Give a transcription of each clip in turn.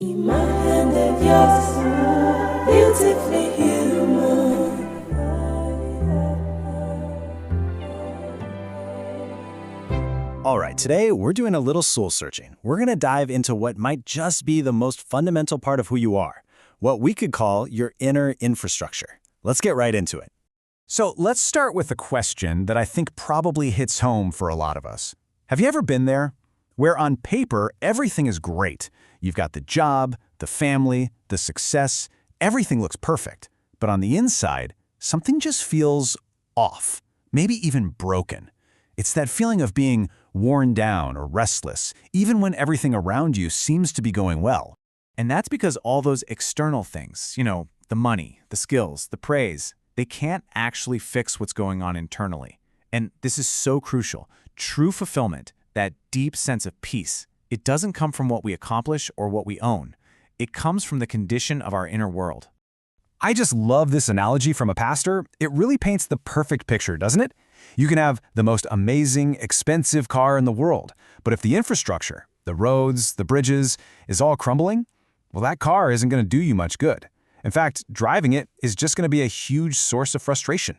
Imagen de Dios, beautifully human. All right, today we're doing a little soul searching. We're going to dive into what might just be the most fundamental part of who you are, what we could call your inner infrastructure. Let's get right into it. So let's start with a question that I think probably hits home for a lot of us. Have you ever been there? Where on paper, everything is great. You've got the job, the family, the success, everything looks perfect. But on the inside, something just feels off, maybe even broken. It's that feeling of being worn down or restless, even when everything around you seems to be going well. And that's because all those external things, the money, the skills, the praise, they can't actually fix what's going on internally. And this is so crucial. True fulfillment, that deep sense of peace, it doesn't come from what we accomplish or what we own. It comes from the condition of our inner world. I just love this analogy from a pastor. It really paints the perfect picture, doesn't it? You can have the most amazing, expensive car in the world, but if the infrastructure, the roads, the bridges, is all crumbling, well, that car isn't going to do you much good. In fact, driving it is just going to be a huge source of frustration.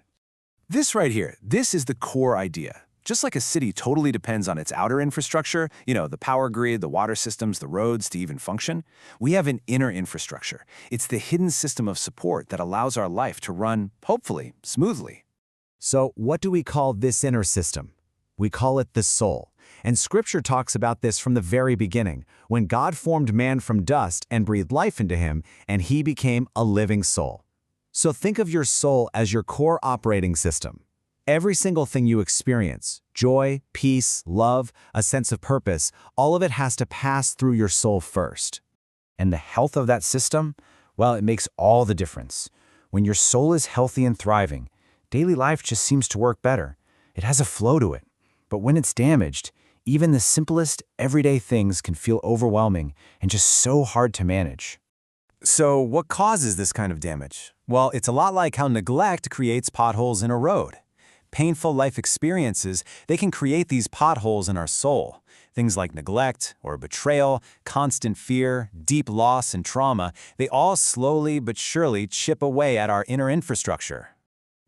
This right here, this is the core idea. Just like a city totally depends on its outer infrastructure, the power grid, the water systems, the roads to even function, we have an inner infrastructure. It's the hidden system of support that allows our life to run, hopefully, smoothly. So what do we call this inner system? We call it the soul. And Scripture talks about this from the very beginning, when God formed man from dust and breathed life into him, and he became a living soul. So think of your soul as your core operating system. Every single thing you experience, joy, peace, love, a sense of purpose, all of it has to pass through your soul first. And the health of that system, well, it makes all the difference. When your soul is healthy and thriving, daily life just seems to work better. It has a flow to it. But when it's damaged, even the simplest, everyday things can feel overwhelming and just so hard to manage. So what causes this kind of damage? Well, it's a lot like how neglect creates potholes in a road. Painful life experiences, they can create these potholes in our soul. Things like neglect or betrayal, constant fear, deep loss and trauma, they all slowly but surely chip away at our inner infrastructure.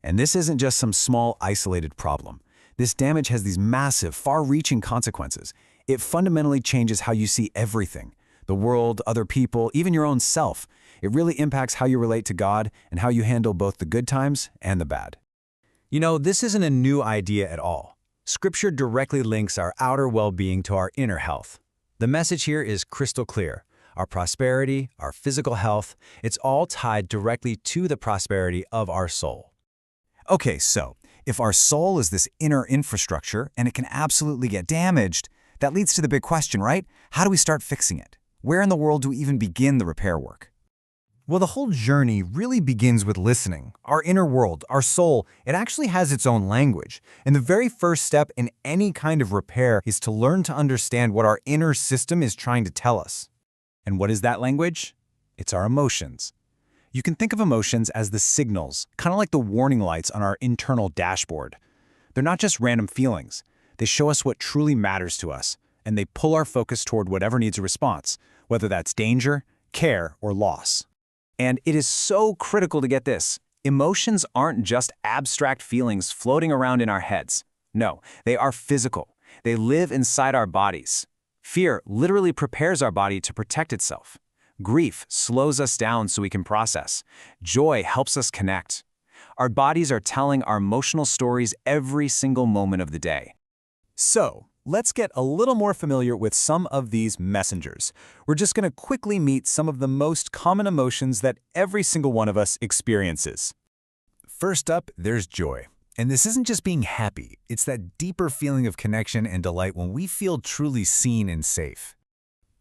And this isn't just some small, isolated problem. This damage has these massive, far-reaching consequences. It fundamentally changes how you see everything. The world, other people, even your own self. It really impacts how you relate to God and how you handle both the good times and the bad. This isn't a new idea at all. Scripture directly links our outer well-being to our inner health. The message here is crystal clear. Our prosperity, our physical health, it's all tied directly to the prosperity of our soul. Okay, so if our soul is this inner infrastructure and it can absolutely get damaged, that leads to the big question, right? How do we start fixing it? Where in the world do we even begin the repair work? Well, the whole journey really begins with listening. Our inner world, our soul, it actually has its own language. And the very first step in any kind of repair is to learn to understand what our inner system is trying to tell us. And what is that language? It's our emotions. You can think of emotions as the signals, kind of like the warning lights on our internal dashboard. They're not just random feelings. They show us what truly matters to us, and they pull our focus toward whatever needs a response, whether that's danger, care, or loss. And it is so critical to get this. Emotions aren't just abstract feelings floating around in our heads. No, they are physical. They live inside our bodies. Fear literally prepares our body to protect itself. Grief slows us down so we can process. Joy helps us connect. Our bodies are telling our emotional stories every single moment of the day. So, let's get a little more familiar with some of these messengers. We're just going to quickly meet some of the most common emotions that every single one of us experiences. First up, there's joy. And this isn't just being happy. It's that deeper feeling of connection and delight when we feel truly seen and safe.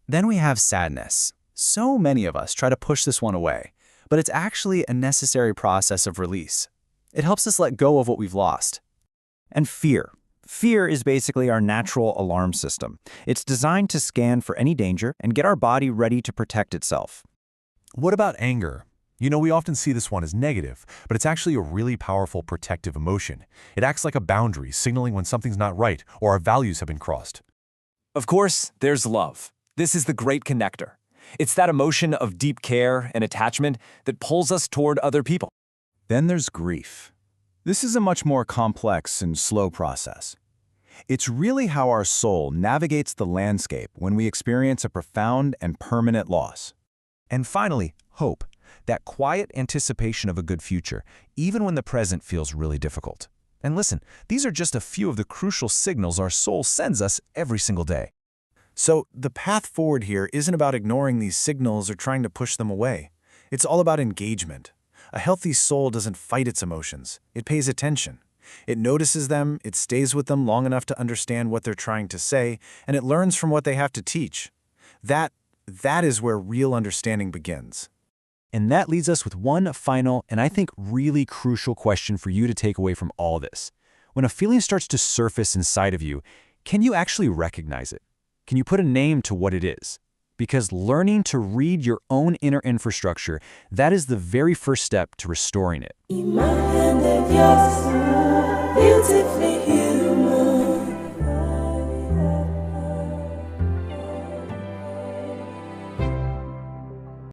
Then we have sadness. So many of us try to push this one away, but it's actually a necessary process of release. It helps us let go of what we've lost. And fear. Fear is basically our natural alarm system. It's designed to scan for any danger and get our body ready to protect itself. What about anger? We often see this one as negative, but it's actually a really powerful protective emotion. It acts like a boundary, signaling when something's not right or our values have been crossed. Of course, there's love. This is the great connector. It's that emotion of deep care and attachment that pulls us toward other people. Then there's grief. This is a much more complex and slow process. It's really how our soul navigates the landscape when we experience a profound and permanent loss. And finally, hope, that quiet anticipation of a good future, even when the present feels really difficult. And listen, these are just a few of the crucial signals our soul sends us every single day. So the path forward here isn't about ignoring these signals or trying to push them away. It's all about engagement. A healthy soul doesn't fight its emotions. It pays attention. It notices them, it stays with them long enough to understand what they're trying to say, and it learns from what they have to teach. That is where real understanding begins. And that leads us with one final and I think really crucial question for you to take away from all this. When a feeling starts to surface inside of you, can you actually recognize it? Can you put a name to what it is? Because learning to read your own inner infrastructure, that is the very first step to restoring it. Imagen de Dios, beautifully healed.